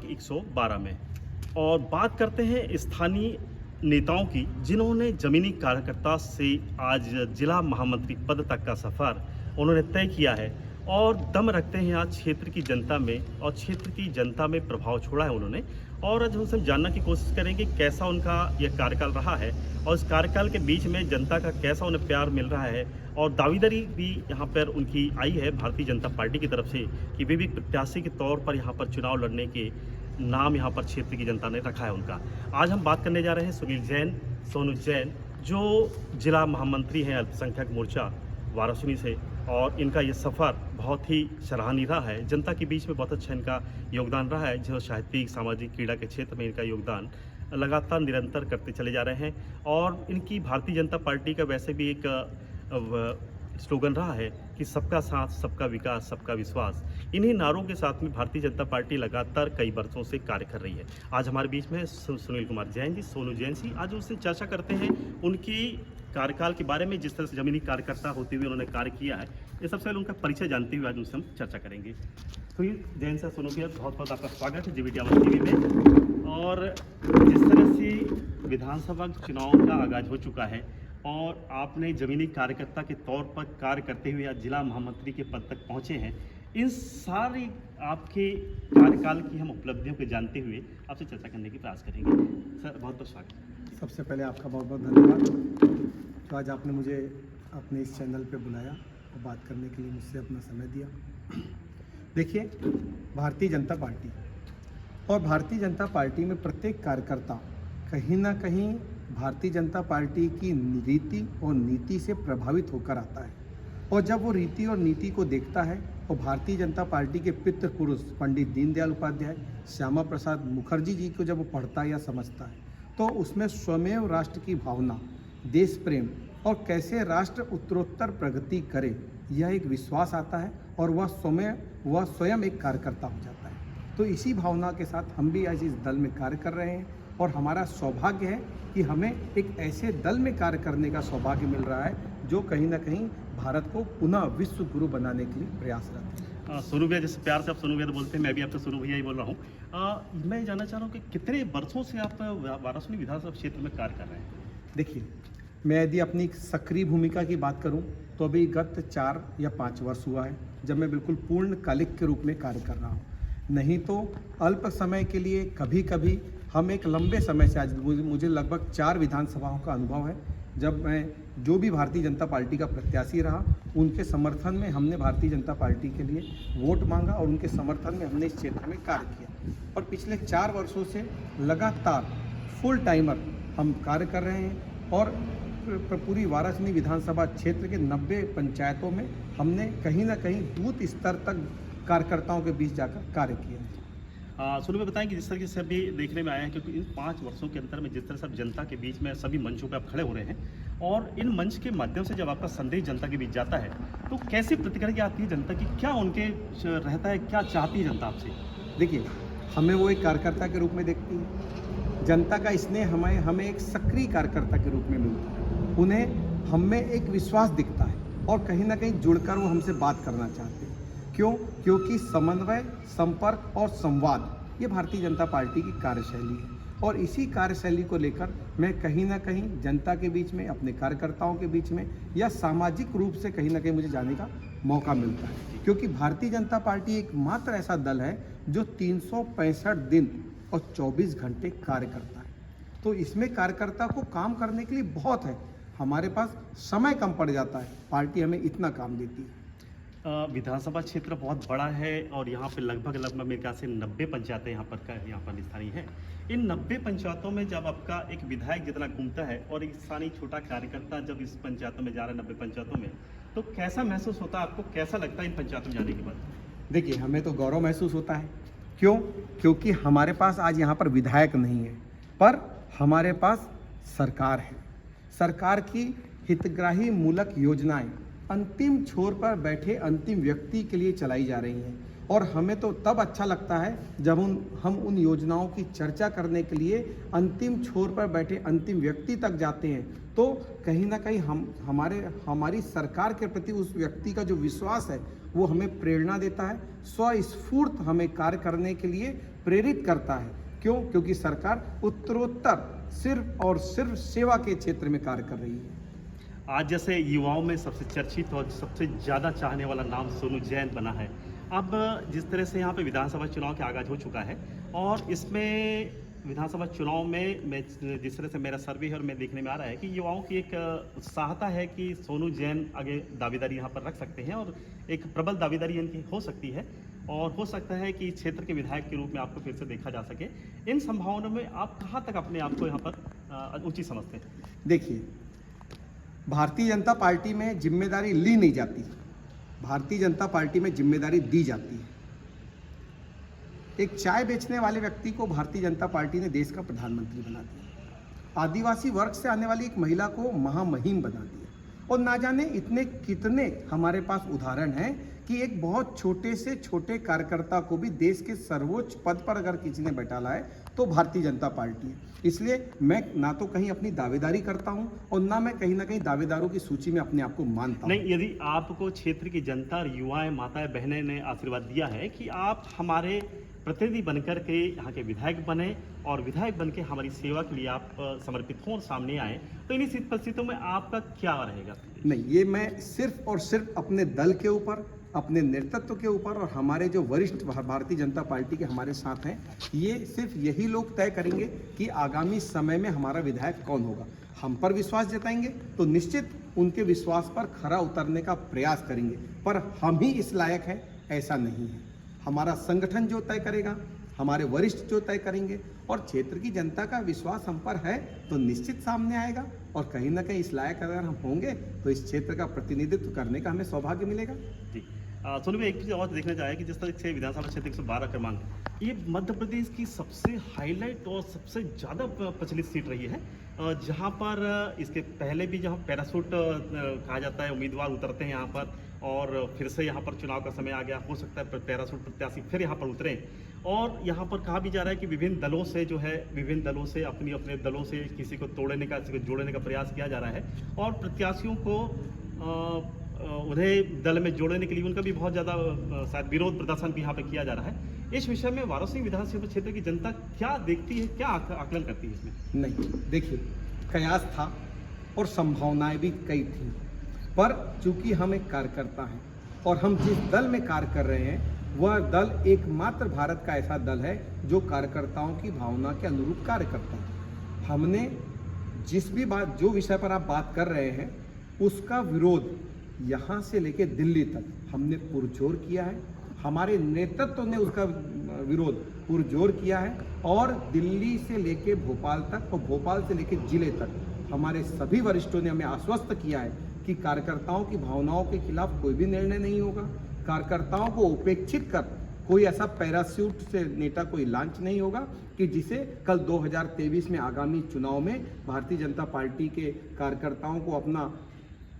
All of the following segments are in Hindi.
112 में। और बात करते हैं स्थानीय नेताओं की, जिन्होंने ज़मीनी कार्यकर्ता से आज जिला महामंत्री पद तक का सफ़र उन्होंने तय किया है और दम रखते हैं आज क्षेत्र की जनता में और क्षेत्र की जनता में प्रभाव छोड़ा है उन्होंने। और आज उनसे जानने की कोशिश करेंगे कैसा उनका यह कार्यकाल रहा है और इस कार्यकाल के बीच में जनता का कैसा उन्हें प्यार मिल रहा है। और दावेदारी भी यहाँ पर उनकी आई है भारतीय जनता पार्टी की तरफ से कि वे भी प्रत्याशी के तौर पर यहाँ पर चुनाव लड़ने के नाम यहाँ पर क्षेत्र की जनता ने रखा है उनका। आज हम बात करने जा रहे हैं सुनील जैन, सोनू जैन, जो जिला महामंत्री हैं अल्पसंख्यक मोर्चा वाराणसी से। और इनका ये सफ़र बहुत ही सराहनीय रहा है, जनता के बीच में बहुत अच्छा इनका योगदान रहा है। जो साहित्यिक, सामाजिक, क्रीड़ा के क्षेत्र में इनका योगदान लगातार निरंतर करते चले जा रहे हैं। और इनकी भारतीय जनता पार्टी का वैसे भी एक स्लोगन रहा है कि सबका साथ, सबका विकास, सबका विश्वास। इन्हीं नारों के साथ में भारतीय जनता पार्टी लगातार कई वर्षों से कार्य कर रही है। आज हमारे बीच में सुनील कुमार जैन जी, सोनू जैन जी, आज उनसे चर्चा करते हैं उनकी कार्यकाल के बारे में, जिस तरह से जमीनी कार्यकर्ता होते हुए उन्होंने कार्य किया है। ये सबसे पहले उनका परिचय जानते हुए आज उनसे हम चर्चा करेंगे। सुनील जैन से सोनू भैया, बहुत बहुत आपका स्वागत है जीवीटी आवाज़ टीवी में। और जिस तरह से विधानसभा चुनाव का आगाज हो चुका है और आपने ज़मीनी कार्यकर्ता के तौर पर कार्य करते हुए आज जिला महामंत्री के पद तक पहुँचे हैं, इन सारी आपके कार्यकाल की हम उपलब्धियों को जानते हुए आपसे चर्चा करने की प्रयास करेंगे। सर, बहुत बहुत स्वागत। सबसे पहले आपका बहुत बहुत धन्यवाद। तो आज आपने मुझे अपने इस चैनल पे बुलाया और बात करने के लिए मुझसे अपना समय दिया। देखिए, भारतीय जनता पार्टी और भारतीय जनता पार्टी में प्रत्येक कार्यकर्ता कहीं ना कहीं भारतीय जनता पार्टी की रीति और नीति से प्रभावित होकर आता है। और जब वो रीति और नीति को देखता है और भारतीय जनता पार्टी के पितृ पुरुष पंडित दीनदयाल उपाध्याय, श्यामा प्रसाद मुखर्जी जी को जब वो पढ़ता है या समझता है, तो उसमें स्वयं राष्ट्र की भावना, देश प्रेम और कैसे राष्ट्र उत्तरोत्तर प्रगति करे, यह एक विश्वास आता है और वह स्वयं एक कार्यकर्ता हो जाता है। तो इसी भावना के साथ हम भी आज इस दल में कार्य कर रहे हैं और हमारा सौभाग्य है कि हमें एक ऐसे दल में कार्य करने का सौभाग्य मिल रहा है जो कहीं ना कहीं भारत को पुनः विश्व गुरु बनाने के लिए प्रयासरत है। सोनू भैया, जैसे प्यार से आप सोनू भैया बोलते हैं, मैं भी आपसे सोनू भैया ही बोल रहा हूँ। मैं जानना चाह रहा हूँ कि कितने वर्षों से आप वाराणसी विधानसभा क्षेत्र में कार्य कर रहे हैं? देखिए, मैं यदि अपनी सक्रिय भूमिका की बात करूं तो अभी गत 4 या 5 वर्ष हुआ है जब मैं बिल्कुल पूर्णकालिक के रूप में कार्य कर रहा हूं। नहीं तो अल्प समय के लिए कभी कभी हम एक लंबे समय से, आज मुझे लगभग 4 विधानसभाओं का अनुभव है, जब मैं जो भी भारतीय जनता पार्टी का प्रत्याशी रहा उनके समर्थन में हमने भारतीय जनता पार्टी के लिए वोट मांगा और उनके समर्थन में हमने इस क्षेत्र में कार्य किया। और पिछले 4 वर्षों से लगातार फुल टाइमर हम कार्य कर रहे हैं और पूरी वाराणसी विधानसभा क्षेत्र के 90 पंचायतों में हमने कहीं ना कहीं बूथ स्तर तक कार्यकर्ताओं के बीच जाकर कार्य किया। शुरू में बताएं कि जिस तरह से अभी देखने में आया है, क्योंकि इन 5 वर्षों के अंतर में जिस तरह से आप जनता के बीच में सभी मंचों पर आप खड़े हो रहे हैं और इन मंच के माध्यम से जब आपका संदेश जनता के बीच जाता है तो कैसी प्रतिक्रिया आती है जनता की, क्या उनके रहता है, क्या चाहती है जनता आपसे? देखिए, हमें वो एक कार्यकर्ता के रूप में देखती है। जनता का स्नेह हमें एक सक्रिय कार्यकर्ता के रूप में मिलता है। उन्हें हमें एक विश्वास दिखता है और कहीं ना कहीं जुड़कर वो हमसे बात करना चाहते हैं। क्यों? क्योंकि समन्वय, संपर्क और संवाद ये भारतीय जनता पार्टी की कार्यशैली है और इसी कार्यशैली को लेकर मैं कहीं ना कहीं जनता के बीच में, अपने कार्यकर्ताओं के बीच में या सामाजिक रूप से कहीं ना कहीं मुझे जाने का मौका मिलता है। क्योंकि भारतीय जनता पार्टी एकमात्र ऐसा दल है जो 365 दिन और 24 घंटे कार्य करता है। तो इसमें कार्यकर्ता को काम करने के लिए बहुत है, हमारे पास समय कम पड़ जाता है, पार्टी हमें इतना काम देती है। विधानसभा क्षेत्र बहुत बड़ा है और यहाँ पे लगभग मेरे ख्याल से 90 पंचायतें यहाँ पर स्थानीय हैं। इन 90 पंचायतों में जब आपका एक विधायक जितना घूमता है और एक स्थानीय छोटा कार्यकर्ता जब इस पंचायतों में जा रहा है 90 पंचायतों में, तो कैसा महसूस होता है आपको, कैसा लगता है इन पंचायतों में जाने के बाद? देखिए, हमें तो गौरव महसूस होता है। क्यों? क्योंकि हमारे पास आज यहाँ पर विधायक नहीं है, पर हमारे पास सरकार है। सरकार की हितग्राही मूलक योजनाएं अंतिम छोर पर बैठे अंतिम व्यक्ति के लिए चलाई जा रही हैं और हमें तो तब अच्छा लगता है जब हम उन योजनाओं की चर्चा करने के लिए अंतिम छोर पर बैठे अंतिम व्यक्ति तक जाते हैं। तो कहीं ना कहीं हमारी सरकार के प्रति उस व्यक्ति का जो विश्वास है वो हमें प्रेरणा देता है, स्वस्फूर्त हमें कार्य करने के लिए प्रेरित करता है। क्यों? क्योंकि सरकार उत्तरोत्तर सिर्फ और सिर्फ सेवा के क्षेत्र में कार्य कर रही है। आज जैसे युवाओं में सबसे चर्चित और सबसे ज़्यादा चाहने वाला नाम सोनू जैन बना है। अब जिस तरह से यहाँ पे विधानसभा चुनाव के आगाज हो चुका है और इसमें विधानसभा चुनाव में मैं जिस तरह से मेरा सर्वे है और मैं देखने में आ रहा है कि युवाओं की एक उत्साहता है कि सोनू जैन आगे दावेदारी यहाँ पर रख सकते हैं और एक प्रबल दावेदारी इनकी हो सकती है और हो सकता है कि क्षेत्र के विधायक के रूप में आपको फिर से देखा जा सके। इन संभावनाओं में आप कहाँ तक अपने आप को यहाँ पर उचित समझते हैं? देखिए, भारतीय जनता पार्टी में जिम्मेदारी ली नहीं जाती, भारतीय जनता पार्टी में जिम्मेदारी दी जाती है। एक चाय बेचने वाले व्यक्ति को भारतीय जनता पार्टी ने देश का प्रधानमंत्री बना दिया, आदिवासी वर्ग से आने वाली एक महिला को महामहिम बना दिया, और ना जाने इतने कितने हमारे पास उदाहरण हैं कि एक बहुत छोटे से छोटे कार्यकर्ता को भी देश के सर्वोच्च पद पर अगर किसी ने बैठाला है तो भारतीय जनता पार्टी है। इसलिए मैं ना तो कहीं अपनी दावेदारी करता हूं और ना मैं कहीं ना कहीं दावेदारों की सूची में अपने आप को मानता हूं। नहीं, यदि आपको क्षेत्र की जनता और युवाएं, माताएं, बहनें ने आशीर्वाद दिया है कि आप हमारे प्रतिनिधि बनकर के यहाँ के विधायक बने और विधायक बन के हमारी सेवा के लिए आप समर्पित हों और सामने आए, तो इन्हीं परिस्थितियों में आपका क्या रहेगा? नहीं, ये मैं सिर्फ और सिर्फ अपने दल के ऊपर, अपने नेतृत्व के ऊपर और हमारे जो वरिष्ठ भारतीय जनता पार्टी के हमारे साथ हैं, ये सिर्फ यही लोग तय करेंगे कि आगामी समय में हमारा विधायक कौन होगा। हम पर विश्वास जताएंगे तो निश्चित उनके विश्वास पर खरा उतरने का प्रयास करेंगे, पर हम ही इस लायक हैं ऐसा नहीं है। हमारा संगठन जो तय करेगा, हमारे वरिष्ठ जो तय करेंगे और क्षेत्र की जनता का विश्वास हम पर है तो निश्चित सामने आएगा और कहीं ना कहीं इस लायक अगर हम होंगे तो इस क्षेत्र का प्रतिनिधित्व करने का हमें सौभाग्य मिलेगा। जी, सोनू भाई, एक चीज़ और देखना चाहे कि जिस तरह से विधानसभा क्षेत्र 112 क्रमांक, ये मध्य प्रदेश की सबसे हाईलाइट और सबसे ज़्यादा प्रचलित सीट रही है, जहाँ पर इसके पहले भी जहाँ पैराशूट कहा जाता है, उम्मीदवार उतरते हैं यहाँ पर और फिर से यहाँ पर चुनाव का समय आ गया, हो सकता है पैराशूट प्रत्याशी फिर यहाँ पर उतरें और यहाँ पर कहा भी जा रहा है कि विभिन्न दलों से जो है, विभिन्न दलों से अपने दलों से किसी को तोड़ने का, किसी को जोड़ने का प्रयास किया जा रहा है और प्रत्याशियों को उन्हें दल में जोड़ने के लिए उनका भी बहुत ज़्यादा शायद विरोध प्रदर्शन भी यहाँ पे किया जा रहा है। इस विषय में वाराणसी विधानसभा क्षेत्र की जनता क्या देखती है, क्या आकलन करती है इसमें? नहीं, देखिए, कयास था और संभावनाएं भी कई थी, पर चूंकि हम एक कार्यकर्ता हैं और हम जिस दल में कार्य कर रहे हैं वह दल एकमात्र भारत का ऐसा दल है जो कार्यकर्ताओं की भावना के अनुरूप कार्य करता है। हमने जिस भी बात, जो विषय पर आप बात कर रहे हैं, उसका विरोध यहाँ से लेके दिल्ली तक हमने पुरजोर किया है, हमारे नेतृत्व ने उसका विरोध पुरजोर किया है और दिल्ली से लेके भोपाल तक और भोपाल से लेके जिले तक हमारे सभी वरिष्ठों ने हमें आश्वस्त किया है कि कार्यकर्ताओं की भावनाओं के खिलाफ कोई भी निर्णय नहीं होगा, कार्यकर्ताओं को उपेक्षित कर कोई ऐसा पैराशूट से नेता कोई लॉन्च नहीं होगा कि जिसे कल 2023 में आगामी चुनाव में भारतीय जनता पार्टी के कार्यकर्ताओं को अपना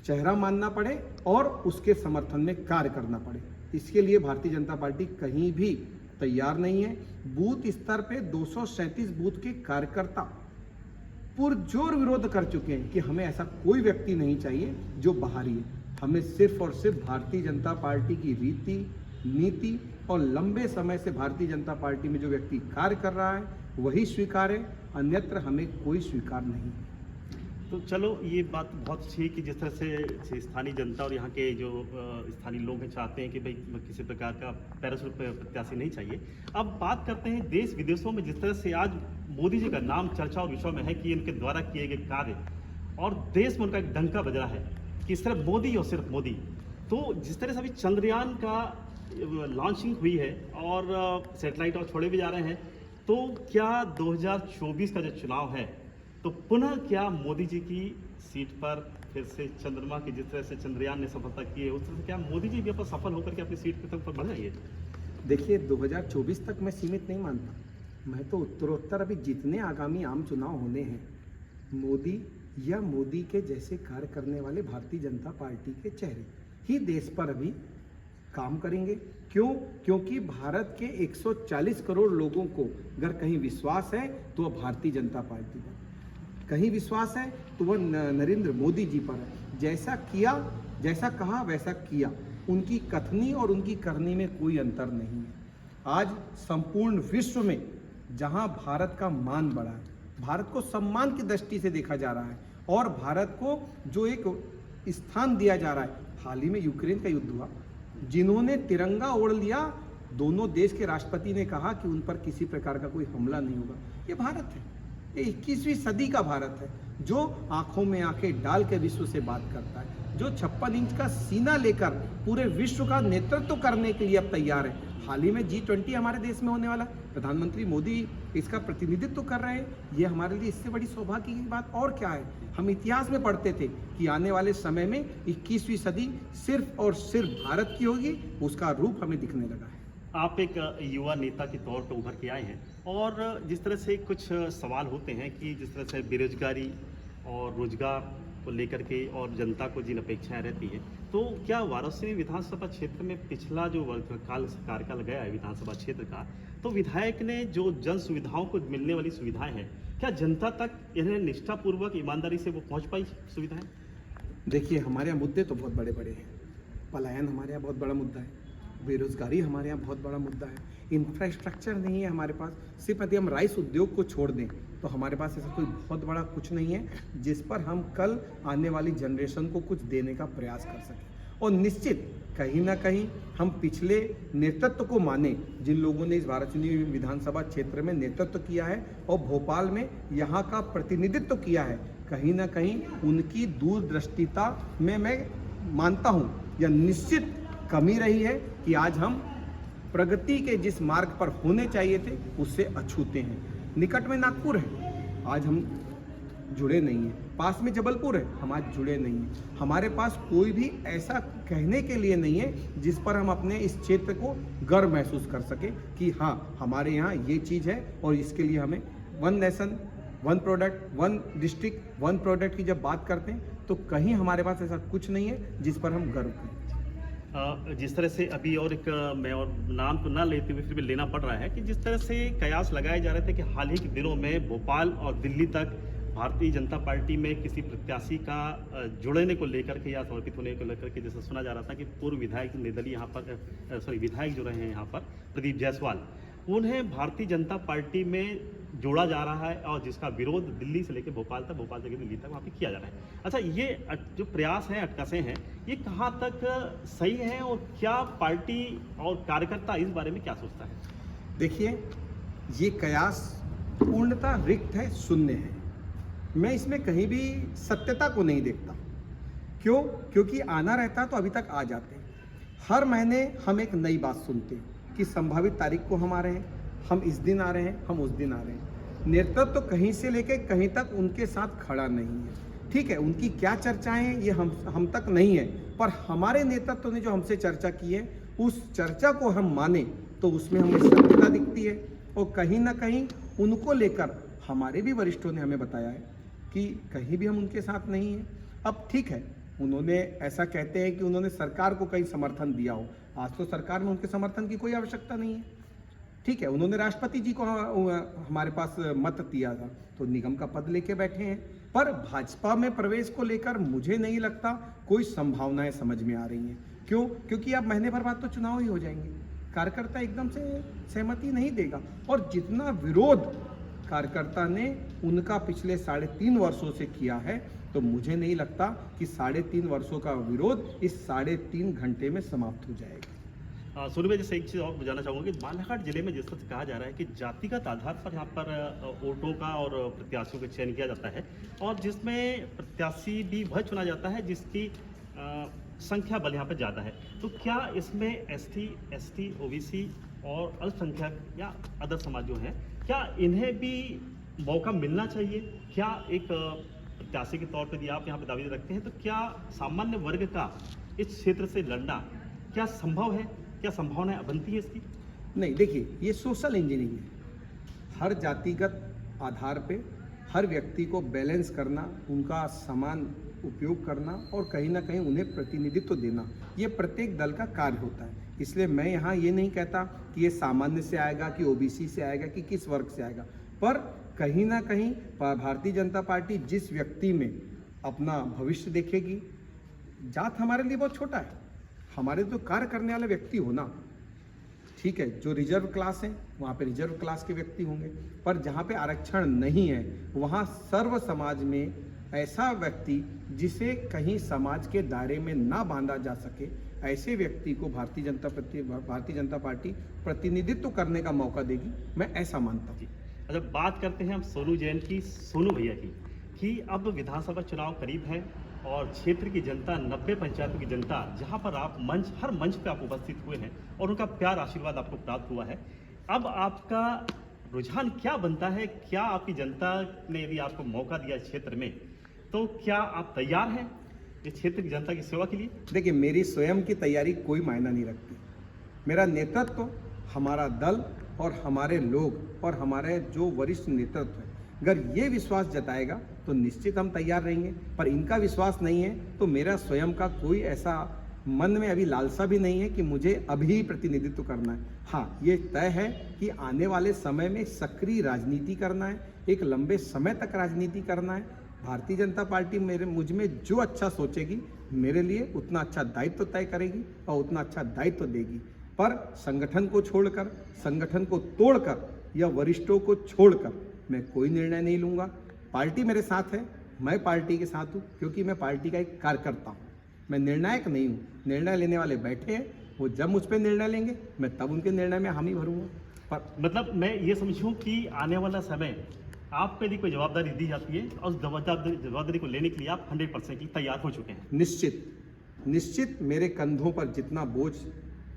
चेहरा मानना पड़े और उसके समर्थन में कार्य करना पड़े। इसके लिए भारतीय जनता पार्टी कहीं भी तैयार नहीं है। बूथ स्तर पे 237 बूथ के कार्यकर्ता पुरजोर विरोध कर चुके हैं कि हमें ऐसा कोई व्यक्ति नहीं चाहिए जो बाहरी है, हमें सिर्फ और सिर्फ भारतीय जनता पार्टी की रीति नीति और लंबे समय से भारतीय जनता पार्टी में जो व्यक्ति कार्य कर रहा है वही स्वीकार है, अन्यत्र हमें कोई स्वीकार नहीं। तो चलो, ये बात बहुत अच्छी है कि जिस तरह से स्थानीय जनता और यहाँ के जो स्थानीय लोग हैं चाहते हैं कि भाई किसी प्रकार का पैराशूट प्रत्याशी नहीं चाहिए। अब बात करते हैं देश विदेशों में जिस तरह से आज मोदी जी का नाम चर्चा और विषय में है कि इनके द्वारा किए गए कार्य और देश में उनका एक डंका बज रहा है कि सिर्फ मोदी और सिर्फ मोदी। तो जिस तरह से अभी चंद्रयान का लॉन्चिंग हुई है और सैटेलाइट और छोड़े भी जा रहे हैं, तो क्या 2024 का जो चुनाव है तो पुनः क्या मोदी जी की सीट पर फिर से चंद्रमा की, जिस तरह से चंद्रयान ने सफलता की है, उस तरह से क्या मोदी जी भी अपन सफल होकर के अपनी सीट पर बढ़ जाएंगे? देखिए, 2024 तक मैं सीमित नहीं मानता, मैं तो उत्तरोत्तर अभी जितने आगामी आम चुनाव होने हैं, मोदी या मोदी के जैसे कार्य करने वाले भारतीय जनता पार्टी के चेहरे ही देश पर अभी काम करेंगे। क्यों? क्योंकि भारत के 140 करोड़ लोगों को अगर कहीं विश्वास है तो वह भारतीय जनता पार्टी पर, कहीं विश्वास है तो वह नरेंद्र मोदी जी पर है। जैसा किया, जैसा कहा वैसा किया। उनकी कथनी और उनकी करनी में कोई अंतर नहीं है। आज संपूर्ण विश्व में जहां भारत का मान बढ़ा है, भारत को सम्मान की दृष्टि से देखा जा रहा है और भारत को जो एक स्थान दिया जा रहा है, हाल ही में यूक्रेन का युद्ध हुआ, जिन्होंने तिरंगा ओढ़ लिया, दोनों देश के राष्ट्रपति ने कहा कि उन पर किसी प्रकार का कोई हमला नहीं होगा। ये भारत है, ये 21वीं सदी का भारत है जो आंखों में आंखें डाल के विश्व से बात करता है, जो 56 इंच का सीना लेकर पूरे विश्व का नेतृत्व करने के लिए अब तैयार है। हाल ही में G20 हमारे देश में होने वाला है, प्रधानमंत्री मोदी इसका प्रतिनिधित्व कर रहे हैं। ये हमारे लिए इससे बड़ी सौभाग्य की बात और क्या है। हम इतिहास में पढ़ते थे कि आने वाले समय में 21वीं सदी सिर्फ और सिर्फ भारत की होगी, उसका रूप हमें दिखने लगा है। आप एक युवा नेता के तौर पर उभर के आए हैं और जिस तरह से कुछ सवाल होते हैं कि जिस तरह से बेरोजगारी और रोजगार को लेकर के और जनता को जिन अपेक्षाएं रहती हैं, तो क्या वाराणसी विधानसभा क्षेत्र में पिछला जो कार्यकाल गया है विधानसभा क्षेत्र का, तो विधायक ने जो जन सुविधाओं को मिलने वाली सुविधाएं हैं, क्या जनता तक इन्हें निष्ठापूर्वक ईमानदारी से वो पहुँच पाई सुविधाएँ? देखिए, हमारे यहाँ मुद्दे तो बहुत बड़े बड़े हैं। पलायन हमारे यहाँ बहुत बड़ा मुद्दा है, बेरोजगारी हमारे यहाँ बहुत बड़ा मुद्दा है, इंफ्रास्ट्रक्चर नहीं है हमारे पास। सिर्फ यदि हम राइस उद्योग को छोड़ दें तो हमारे पास ऐसा कोई बहुत बड़ा कुछ नहीं है जिस पर हम कल आने वाली जनरेशन को कुछ देने का प्रयास कर सकें। और निश्चित कहीं ना कहीं हम पिछले नेतृत्व को माने, जिन लोगों ने इस वाराणसी विधानसभा क्षेत्र में नेतृत्व किया है और भोपाल में यहाँ का प्रतिनिधित्व किया है, कहीं ना कहीं उनकी दूरदृष्टिता में मैं मानता हूँ या निश्चित कमी रही है कि आज हम प्रगति के जिस मार्ग पर होने चाहिए थे उससे अछूते हैं। निकट में नागपुर है, आज हम जुड़े नहीं हैं। पास में जबलपुर है, हम आज जुड़े नहीं हैं। हमारे पास कोई भी ऐसा कहने के लिए नहीं है जिस पर हम अपने इस क्षेत्र को गर्व महसूस कर सके कि हाँ, हमारे यहाँ ये चीज़ है और इसके लिए हमें one nation one product one district one product की जब बात करते हैं तो कहीं हमारे पास ऐसा कुछ नहीं है जिस पर हम गर्व करें। जिस तरह से अभी और एक मैं और नाम तो ना लेते हुए फिर भी लेना पड़ रहा है कि जिस तरह से कयास लगाए जा रहे थे कि हाल ही के दिनों में भोपाल और दिल्ली तक भारतीय जनता पार्टी में किसी प्रत्याशी का जुड़ने को लेकर के या समर्पित होने को लेकर के जैसे सुना जा रहा था कि पूर्व विधायक निर्दलीय यहाँ पर विधायक जो रहे हैं यहाँ पर प्रदीप जायसवाल, उन्हें भारतीय जनता पार्टी में जोड़ा जा रहा है और जिसका विरोध दिल्ली से लेकर भोपाल तक, भोपाल से दिल्ली तक वहाँ पे किया जा रहा है। अच्छा, ये जो प्रयास हैं, अटकसें हैं, ये कहाँ तक सही है और क्या पार्टी और कार्यकर्ता इस बारे में क्या सोचता है? देखिए, ये कयास पूर्णतः रिक्त है, शून्य है। मैं इसमें कहीं भी सत्यता को नहीं देखता। क्यों? क्योंकि आना रहता तो अभी तक आ जाते। हर महीने हम एक नई बात सुनते हैं कि संभावित तारीख को हम आ रहे हैं, हम इस दिन आ रहे हैं, हम उस दिन आ रहे हैं। नेतृत्व तो कहीं से लेकर कहीं तक उनके साथ खड़ा नहीं है। ठीक है, उनकी क्या चर्चाएं हैं ये हम तक नहीं है, पर हमारे नेतृत्व ने जो हमसे चर्चा की है उस चर्चा को हम माने तो उसमें हमें सत्यता दिखती है। और कहीं ना कहीं उनको लेकर हमारे भी वरिष्ठों ने हमें बताया है कि कहीं भी हम उनके साथ नहीं हैं। अब ठीक है, उन्होंने ऐसा कहते हैं कि उन्होंने सरकार को कहीं समर्थन दिया हो, आज तो सरकार में उनके समर्थन की कोई आवश्यकता नहीं है। ठीक है, उन्होंने राष्ट्रपति जी को हमारे पास मत दिया था तो निगम का पद लेके बैठे हैं, पर भाजपा में प्रवेश को लेकर मुझे नहीं लगता कोई संभावनाएं समझ में आ रही हैं। क्यों? क्योंकि अब महीने भर बाद तो चुनाव ही हो जाएंगे, कार्यकर्ता एकदम से सहमति नहीं देगा। और जितना विरोध कार्यकर्ता ने उनका पिछले 3.5 वर्षों से किया है, तो मुझे नहीं लगता कि 3.5 वर्षों का विरोध इस 3.5 घंटे में समाप्त हो जाएगा। सुनिए, मैं जैसे एक चीज़ और जानना चाहूँगा कि बालाघाट जिले में जिस तरह से कहा जा रहा है कि जातिगत आधार पर यहाँ पर वोटों का और प्रत्याशियों का चयन किया जाता है और जिसमें प्रत्याशी भी वह चुना जाता है जिसकी संख्या बल यहाँ पर ज़्यादा है, तो क्या इसमें ST, OBC और अल्पसंख्यक या अदर समाज जो हैं, क्या इन्हें भी मौका मिलना चाहिए? क्या एक प्रत्याशी के तौर पर यदि आप यहाँ पर दावे रखते हैं तो क्या सामान्य वर्ग का इस क्षेत्र से लड़ना क्या संभव है? क्या संभावनाएं बनती है इसकी? नहीं, देखिए, ये सोशल इंजीनियरिंग है। हर जातिगत आधार पे हर व्यक्ति को बैलेंस करना, उनका समान उपयोग करना और कहीं ना कहीं उन्हें प्रतिनिधित्व देना, ये प्रत्येक दल का कार्य होता है। इसलिए मैं यहाँ ये नहीं कहता कि ये सामान्य से आएगा कि OBC से आएगा कि किस वर्ग से आएगा, पर कहीं ना कहीं भारतीय जनता पार्टी जिस व्यक्ति में अपना भविष्य देखेगी, जात हमारे लिए बहुत छोटा है। हमारे जो कार्य करने वाले व्यक्ति हो ना, ठीक है, जो रिजर्व क्लास है वहाँ पे रिजर्व क्लास के व्यक्ति होंगे, पर जहाँ पे आरक्षण नहीं है वहाँ सर्व समाज में ऐसा व्यक्ति जिसे कहीं समाज के दायरे में ना बांधा जा सके, ऐसे व्यक्ति को भारतीय जनता पार्टी प्रतिनिधित्व करने का मौका देगी, मैं ऐसा मानता हूँ। अच्छा, बात करते हैं हम सोनू जैन की, सोनू भैया की, कि अब विधानसभा चुनाव करीब है और क्षेत्र की जनता, 90 पंचायतों की जनता, जहां पर आप हर मंच पे आप उपस्थित हुए हैं और उनका प्यार आशीर्वाद आपको प्राप्त हुआ है। अब आपका रुझान क्या बनता है? क्या आपकी जनता ने यदि आपको मौका दिया क्षेत्र में, तो क्या आप तैयार हैं इस क्षेत्र की जनता की सेवा के लिए? देखिए, मेरी स्वयं की तैयारी कोई मायना नहीं रखती। मेरा नेतृत्व, हमारा दल और हमारे लोग और हमारे जो वरिष्ठ नेतृत्व है, अगर ये विश्वास जताएगा तो निश्चित हम तैयार रहेंगे, पर इनका विश्वास नहीं है तो मेरा स्वयं का कोई ऐसा मन में अभी लालसा भी नहीं है कि मुझे अभी प्रतिनिधित्व करना है। हाँ, ये तय है कि आने वाले समय में सक्रिय राजनीति करना है, एक लंबे समय तक राजनीति करना है। भारतीय जनता पार्टी मुझ में जो अच्छा सोचेगी, मेरे लिए उतना अच्छा दायित्व तय करेगी और उतना अच्छा दायित्व देगी। पर संगठन को छोड़कर, संगठन को तोड़कर या वरिष्ठों को छोड़कर मैं कोई निर्णय नहीं लूँगा। पार्टी मेरे साथ है, मैं पार्टी के साथ हूँ, क्योंकि मैं पार्टी का एक कार्यकर्ता हूँ। मैं निर्णायक नहीं हूँ। निर्णय लेने वाले बैठे हैं, वो जब मुझ पर निर्णय लेंगे मैं तब उनके निर्णय में हामी भरूँगा। पर मतलब मैं ये समझूं कि आने वाला समय आप पे यदि कोई जवाबदारी दी जाती है और उस जवाबदारी को लेने के लिए आप 100% तैयार हो चुके हैं? निश्चित मेरे कंधों पर जितना बोझ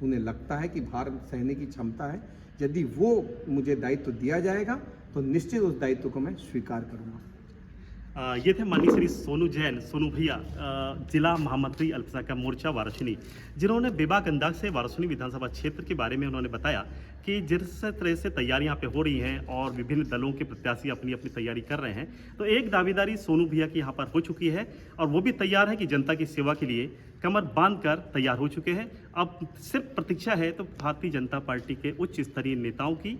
उन्हें लगता है कि भार सहने की क्षमता है, यदि वो मुझे दायित्व दिया जाएगा तो निश्चित उस दायित्व को मैं स्वीकार करूंगा। ये थे माननीय श्री सोनू जैन, सोनू भैया, जिला महामंत्री अल्पसंख्यक मोर्चा वाराणसी, जिन्होंने बेबाक अंदाज से वाराणसी विधानसभा क्षेत्र के बारे में उन्होंने बताया कि जिस तरह से तैयारियां पे हो रही हैं और विभिन्न दलों के प्रत्याशी अपनी अपनी तैयारी कर रहे हैं, तो एक दावेदारी सोनू भैया की यहाँ पर हो चुकी है और वो भी तैयार है कि जनता की सेवा के लिए कमर बांध कर तैयार हो चुके हैं। अब सिर्फ प्रतीक्षा है तो भारतीय जनता पार्टी के उच्च स्तरीय नेताओं की,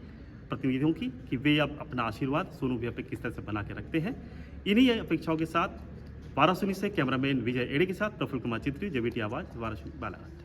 प्रतिनिधियों की, कि वे अब अपना आशीर्वाद सोनू भैया पे किस तरह से बना के रखते हैं। इन्हीं अपेक्षाओं के साथ वाराणसी से कैमरामैन विजय एड़े के साथ प्रफुल्ल कुमार चित्री, जेबीटी आवाज़, वाराणसी, बालाघाट।